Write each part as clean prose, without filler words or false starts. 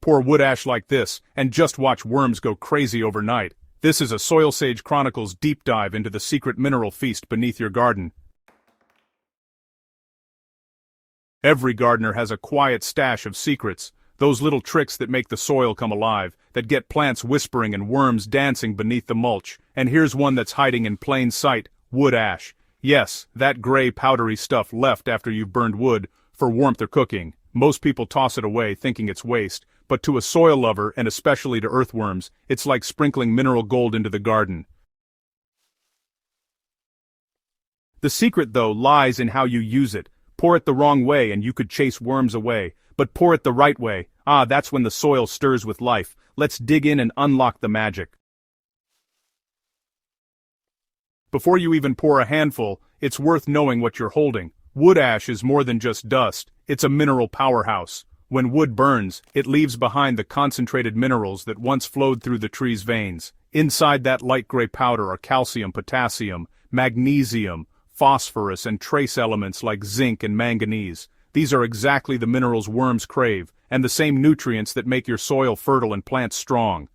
Pour wood ash like this, and just watch worms go crazy overnight. This is a Soilsage Chronicles deep dive into the secret mineral feast beneath your garden. Every gardener has a quiet stash of secrets, those little tricks that make the soil come alive, that get plants whispering and worms dancing beneath the mulch. And here's one that's hiding in plain sight: wood ash. Yes, that gray powdery stuff left after you've burned wood, for warmth or cooking. Most people toss it away thinking it's waste, but to a soil lover, and especially to earthworms, it's like sprinkling mineral gold into the garden. The secret, though, lies in how you use it. Pour it the wrong way and you could chase worms away, but pour it the right way. That's when the soil stirs with life. Let's dig in and unlock the magic. Before you even pour a handful, it's worth knowing what you're holding. Wood ash is more than just dust, it's a mineral powerhouse. When wood burns, it leaves behind the concentrated minerals that once flowed through the tree's veins. Inside that light gray powder are calcium, potassium, magnesium, phosphorus, and trace elements like zinc and manganese. These are exactly the minerals worms crave, and the same nutrients that make your soil fertile and plants strong.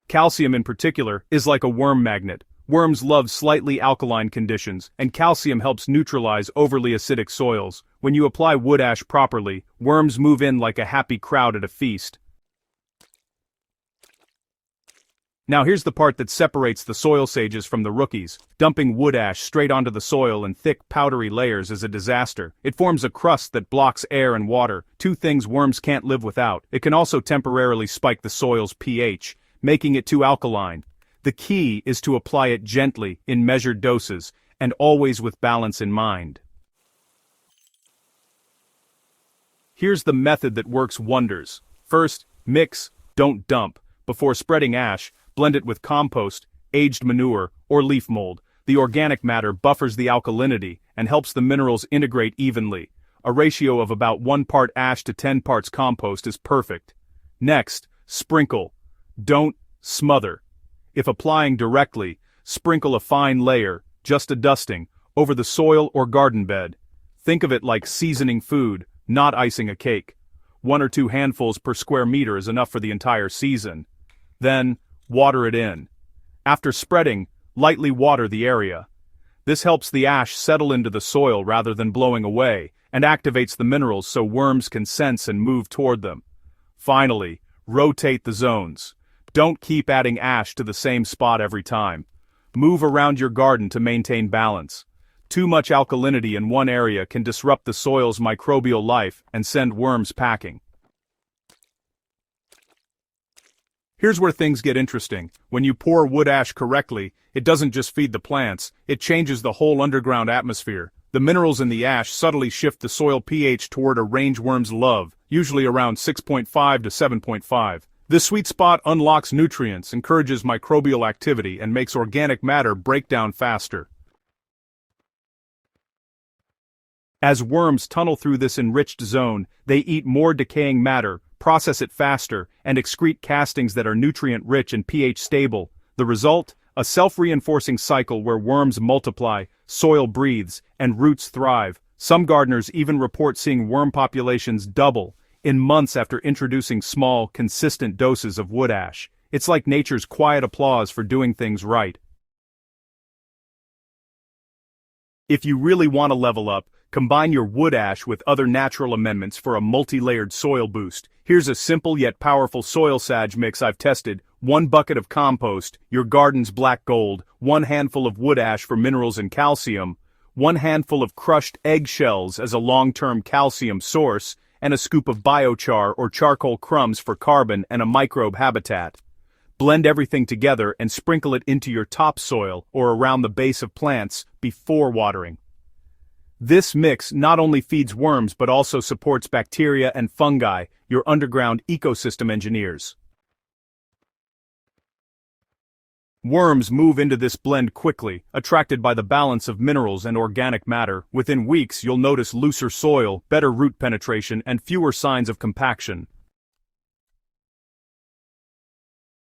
Calcium in particular is like a worm magnet. Worms love slightly alkaline conditions, and calcium helps neutralize overly acidic soils. When you apply wood ash properly, worms move in like a happy crowd at a feast. Now here's the part that separates the soil sages from the rookies. Dumping wood ash straight onto the soil in thick, powdery layers is a disaster. It forms a crust that blocks air and water, two things worms can't live without. It can also temporarily spike the soil's pH, making it too alkaline. The key is to apply it gently, in measured doses, and always with balance in mind. Here's the method that works wonders. First, mix, don't dump. Before spreading ash, blend it with compost, aged manure, or leaf mold. The organic matter buffers the alkalinity and helps the minerals integrate evenly. A ratio of about 1 part ash to 10 parts compost is perfect. Next, sprinkle. Don't smother. If applying directly, sprinkle a fine layer, just a dusting, over the soil or garden bed. Think of it like seasoning food, not icing a cake. 1 or 2 handfuls per square meter is enough for the entire season. Then, water it in. After spreading, lightly water the area. This helps the ash settle into the soil rather than blowing away, and activates the minerals so worms can sense and move toward them. Finally, rotate the zones. Don't keep adding ash to the same spot every time. Move around your garden to maintain balance. Too much alkalinity in one area can disrupt the soil's microbial life and send worms packing. Here's where things get interesting. When you pour wood ash correctly, it doesn't just feed the plants, it changes the whole underground atmosphere. The minerals in the ash subtly shift the soil pH toward a range worms love, usually around 6.5 to 7.5. This sweet spot unlocks nutrients, encourages microbial activity, and makes organic matter break down faster. As worms tunnel through this enriched zone, they eat more decaying matter, process it faster, and excrete castings that are nutrient-rich and pH stable. The result? A self-reinforcing cycle where worms multiply, soil breathes, and roots thrive. Some gardeners even report seeing worm populations double in months after introducing small, consistent doses of wood ash. It's like nature's quiet applause for doing things right. If you really want to level up, combine your wood ash with other natural amendments for a multi-layered soil boost. Here's a simple yet powerful Soilsage mix I've tested. 1 bucket of compost, your garden's black gold, 1 handful of wood ash for minerals and calcium, 1 handful of crushed eggshells as a long-term calcium source, and a scoop of biochar or charcoal crumbs for carbon and a microbe habitat. Blend everything together and sprinkle it into your topsoil or around the base of plants before watering. This mix not only feeds worms but also supports bacteria and fungi, your underground ecosystem engineers. Worms move into this blend quickly, attracted by the balance of minerals and organic matter. Within weeks, you'll notice looser soil, better root penetration, and fewer signs of compaction.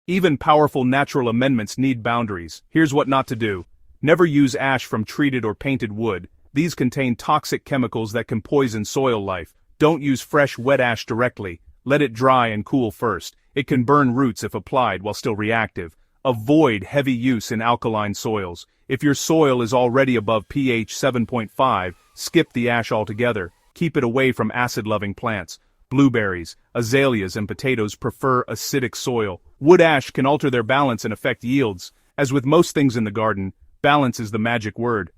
Even powerful natural amendments need boundaries. Here's what not to do. Never use ash from treated or painted wood. These contain toxic chemicals that can poison soil life. Don't use fresh wet ash directly. Let it dry and cool first. It can burn roots if applied while still reactive. Avoid heavy use in alkaline soils. If your soil is already above pH 7.5, skip the ash altogether. Keep it away from acid-loving plants. Blueberries, azaleas, and potatoes prefer acidic soil. Wood ash can alter their balance and affect yields. As with most things in the garden, balance is the magic word.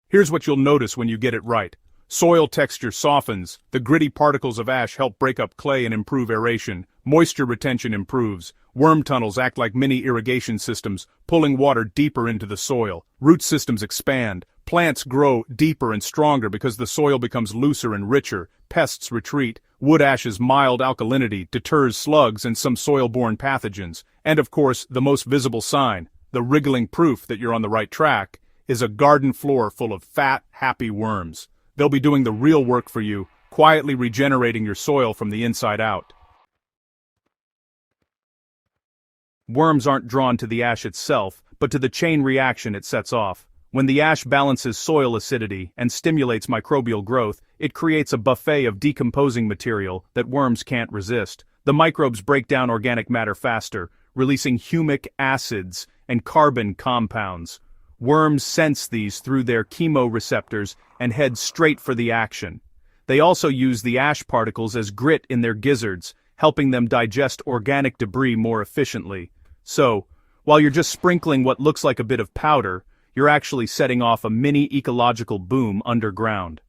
Here's what you'll notice when you get it right. Soil texture softens, the gritty particles of ash help break up clay and improve aeration, moisture retention improves, worm tunnels act like mini irrigation systems, pulling water deeper into the soil, root systems expand, plants grow deeper and stronger because the soil becomes looser and richer, pests retreat, wood ash's mild alkalinity deters slugs and some soil-borne pathogens, and of course the most visible sign, the wriggling proof that you're on the right track, is a garden floor full of fat, happy worms. They'll be doing the real work for you, quietly regenerating your soil from the inside out. Worms aren't drawn to the ash itself, but to the chain reaction it sets off. When the ash balances soil acidity and stimulates microbial growth, it creates a buffet of decomposing material that worms can't resist. The microbes break down organic matter faster, releasing humic acids and carbon compounds. Worms sense these through their chemoreceptors and head straight for the action. They also use the ash particles as grit in their gizzards, helping them digest organic debris more efficiently. So, while you're just sprinkling what looks like a bit of powder, you're actually setting off a mini ecological boom underground.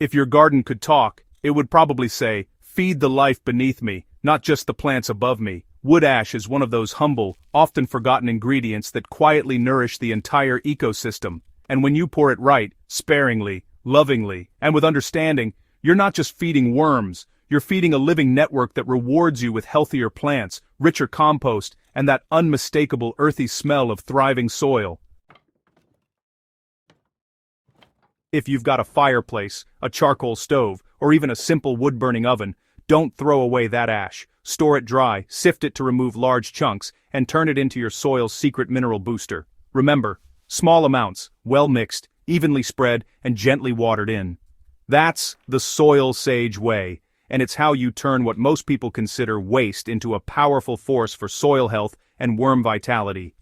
If your garden could talk, it would probably say, "Feed the life beneath me, not just the plants above me." Wood ash is one of those humble, often forgotten ingredients that quietly nourish the entire ecosystem. And when you pour it right, sparingly, lovingly, and with understanding, you're not just feeding worms, you're feeding a living network that rewards you with healthier plants, richer compost, and that unmistakable earthy smell of thriving soil. If you've got a fireplace, a charcoal stove, or even a simple wood-burning oven, don't throw away that ash. Store it dry, sift it to remove large chunks, and turn it into your soil's secret mineral booster. Remember, small amounts, well mixed, evenly spread, and gently watered in. That's the Soilsage way, and it's how you turn what most people consider waste into a powerful force for soil health and worm vitality.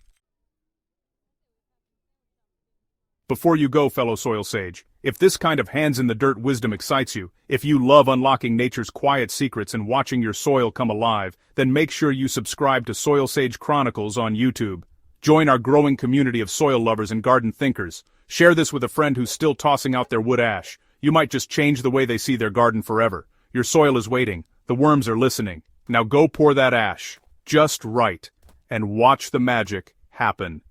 Before you go, fellow soil sage, if this kind of hands-in-the-dirt wisdom excites you, if you love unlocking nature's quiet secrets and watching your soil come alive, then make sure you subscribe to Soilsage Chronicles on YouTube. Join our growing community of soil lovers and garden thinkers. Share this with a friend who's still tossing out their wood ash. You might just change the way they see their garden forever. Your soil is waiting. The worms are listening. Now go pour that ash, just right, and watch the magic happen.